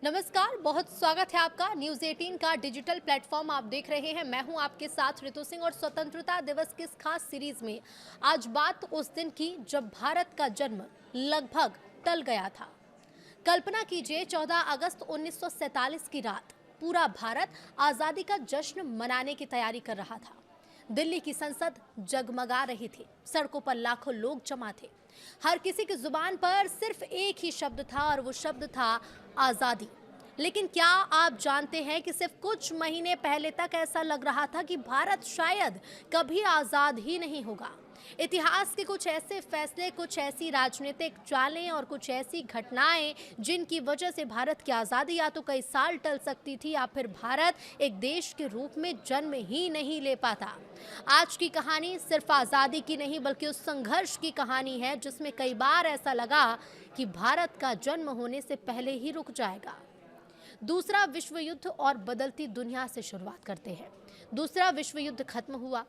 नमस्कार, बहुत स्वागत है आपका। न्यूज 18 का डिजिटल प्लेटफॉर्म आप देख रहे हैं। मैं हूं आपके साथ ऋतु सिंह और स्वतंत्रता दिवस की इस खास सीरीज में आज बात उस दिन की जब भारत का जन्म लगभग टल गया था। कल्पना कीजिए, 14 अगस्त 1947 की रात पूरा भारत आजादी का जश्न मनाने की तैयारी कर रहा था। दिल्ली की संसद जगमगा रही थी, सड़कों पर लाखों लोग जमा थे। हर किसी की जुबान पर सिर्फ एक ही शब्द था और वो शब्द था आजादी। लेकिन क्या आप जानते हैं कि सिर्फ कुछ महीने पहले तक ऐसा लग रहा था कि भारत शायद कभी आजाद ही नहीं होगा। इतिहास के कुछ ऐसे फैसले, कुछ ऐसी राजनीतिक चालें और कुछ ऐसी घटनाएं जिनकी वजह से भारत की आज़ादी या तो कई साल टल सकती थी या फिर भारत एक देश के रूप में जन्म ही नहीं ले पाता। आज की कहानी सिर्फ आज़ादी की नहीं बल्कि उस संघर्ष की कहानी है जिसमें कई बार ऐसा लगा कि भारत का जन्म होने से पहले ही रुक जाएगा। दूसरा विश्व युद्ध और बदलती दुनिया से शुरुआत करते हैं। दूसरा विश्व युद्ध खत्म हुआ।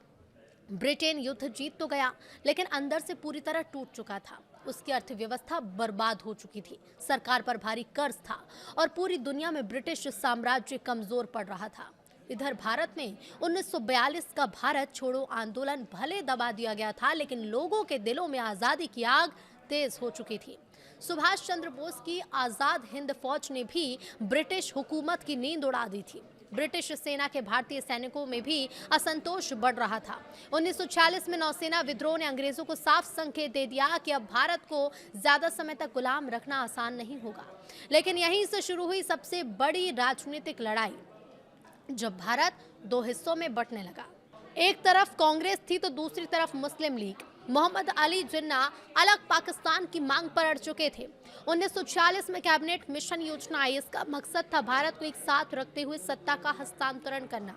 ब्रिटेन युद्ध जीत तो गया, लेकिन अंदर से पूरी तरह टूट चुका था। उसकी अर्थव्यवस्था बर्बाद हो चुकी थी, सरकार पर भारी कर्ज था और पूरी दुनिया में ब्रिटिश साम्राज्य कमजोर पड़ रहा था। इधर भारत में 1942 का भारत छोड़ो आंदोलन भले दबा दिया गया था, लेकिन लोगों के दिलों में आजादी की आग तेज हो चुकी थी। सुभाष चंद्र बोस की आजाद हिंद फौज ने भी ब्रिटिश हुकूमत की नींद उड़ा दी थी। ब्रिटिश सेना के भारतीय सैनिकों में भी असंतोष बढ़ रहा था। 1946 में नौसेना विद्रोह ने अंग्रेजों को साफ संकेत दे दिया कि अब भारत को ज्यादा समय तक गुलाम रखना आसान नहीं होगा। लेकिन यहीं से शुरू हुई सबसे बड़ी राजनीतिक लड़ाई, जब भारत दो हिस्सों में बंटने लगा। एक तरफ कांग्रेस थी तो दूसरी तरफ मुस्लिम लीग। मोहम्मद अली जिन्ना अलग पाकिस्तान की मांग पर अड़ चुके थे। 1946 में कैबिनेट मिशन योजना आई। इसका मकसद था भारत को एक साथ रखते हुए सत्ता का हस्तांतरण करना।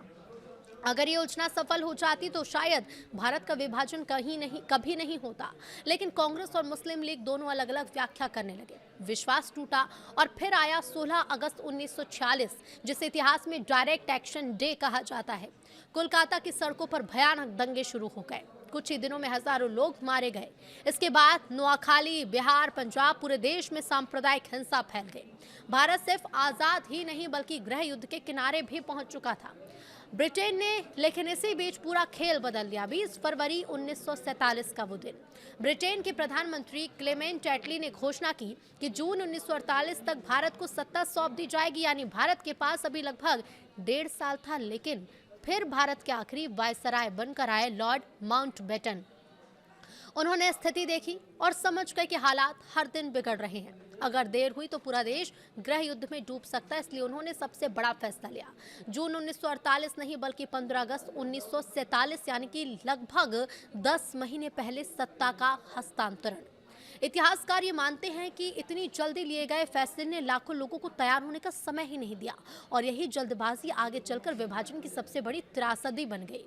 अगर ये योजना सफल हो जाती तो शायद भारत का विभाजन कभी नहीं होता। लेकिन कांग्रेस और मुस्लिम लीग दोनों अलग अलग व्याख्या करने लगे। विश्वास टूटा और फिर आया 16 अगस्त 1946, जिसे इतिहास में डायरेक्ट एक्शन डे कहा जाता है। कोलकाता की सड़कों पर भयानक दंगे शुरू हो गए। कुछ ही दिनों में हजारों लोग मारे गए। इसके बाद नोआखाली, बिहार, पंजाब, पूरे देश में सांप्रदायिक हिंसा फैल गई। भारत सिर्फ आजाद ही नहीं बल्कि गृह युद्ध के किनारे भी पहुंच चुका था। ब्रिटेन ने लेकिन इसी बीच पूरा खेल बदल दिया। 20 फरवरी 1947 का वो दिन, ब्रिटेन के प्रधानमंत्री क्लेमेंट एटली ने घोषणा की कि जून 1948 तक भारत को सत्ता सौंप दी जाएगी। यानी भारत के पास अभी लगभग 1.5 साल था। लेकिन फिर भारत के आखिरी वायसराय बनकर आए लॉर्ड माउंटबेटन। उन्होंने स्थिति देखी और समझ गए कि हालात हर दिन बिगड़ रहे हैं। अगर देर हुई तो पूरा देश गृह युद्ध में डूब सकता है। इसलिए उन्होंने सबसे बड़ा फैसला लिया। जून 1948 नहीं बल्कि 15 अगस्त 1947, यानी कि लगभग 10 महीने पहले सत्ता का हस्तांतरण। इतिहासकार ये मानते हैं कि इतनी जल्दी लिए गए फैसले ने लाखों लोगों को तैयार होने का समय ही नहीं दिया और यही जल्दबाजी आगे चलकर विभाजन की सबसे बड़ी त्रासदी बन गई।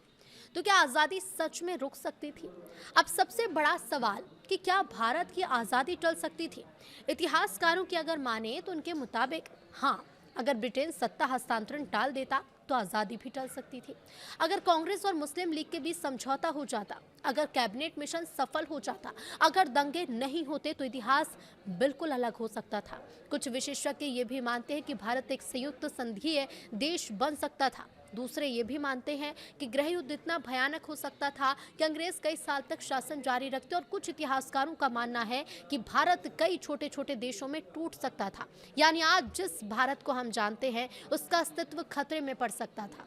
तो क्या आज़ादी सच में रुक सकती थी? अब सबसे बड़ा सवाल कि क्या भारत की आज़ादी टल सकती थी? इतिहासकारों की अगर माने तो उनके मुताबिक हाँ, अगर ब्रिटेन सत्ता हस्तांतरण टाल देता तो आज़ादी भी टल सकती थी। अगर कांग्रेस और मुस्लिम लीग के बीच समझौता हो जाता, अगर कैबिनेट मिशन सफल हो जाता, अगर दंगे नहीं होते तो इतिहास बिल्कुल अलग हो सकता था। कुछ विशेषज्ञ ये भी मानते हैं कि भारत एक संयुक्त संघीय देश बन सकता था। दूसरे ये भी मानते हैं कि गृह युद्ध इतना भयानक हो सकता था कि अंग्रेज कई साल तक शासन जारी रखते और कुछ इतिहासकारों का मानना है कि भारत कई छोटे छोटे देशों में टूट सकता था। यानी आज जिस भारत को हम जानते हैं उसका अस्तित्व खतरे में पड़ सकता था।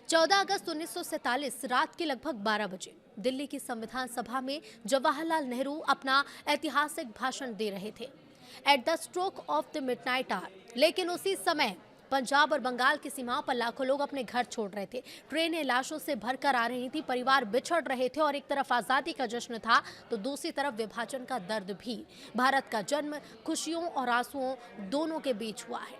14 अगस्त 1947 रात के लगभग 12 बजे दिल्ली की संविधान सभा में जवाहरलाल नेहरू अपना ऐतिहासिक भाषण दे रहे थे, at the stroke of the midnight hour. लेकिन उसी समय पंजाब और बंगाल की सीमाओं पर लाखों लोग अपने घर छोड़ रहे थे। ट्रेनें लाशों से भरकर आ रही थी, परिवार बिछड़ रहे थे और एक तरफ आज़ादी का जश्न था तो दूसरी तरफ विभाजन का दर्द भी। भारत का जन्म खुशियों और आंसुओं दोनों के बीच हुआ है।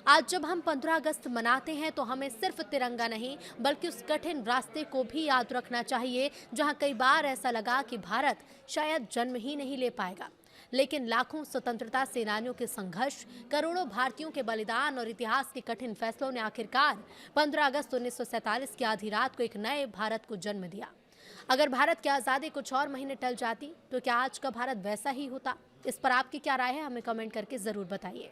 आज जब हम 15 अगस्त मनाते हैं तो हमें सिर्फ तिरंगा नहीं बल्कि उस कठिन रास्ते को भी याद रखना चाहिए जहां कई बार ऐसा लगा कि भारत शायद जन्म ही नहीं ले पाएगा। लेकिन लाखों स्वतंत्रता सेनानियों के संघर्ष, करोड़ों भारतीयों के बलिदान और इतिहास के कठिन फैसलों ने आखिरकार 15 अगस्त 1947 की आधी रात को एक नए भारत को जन्म दिया। अगर भारत की आज़ादी कुछ और महीने टल जाती तो क्या आज का भारत वैसा ही होता? इस पर आपकी क्या राय है? हमें कमेंट करके ज़रूर बताइए।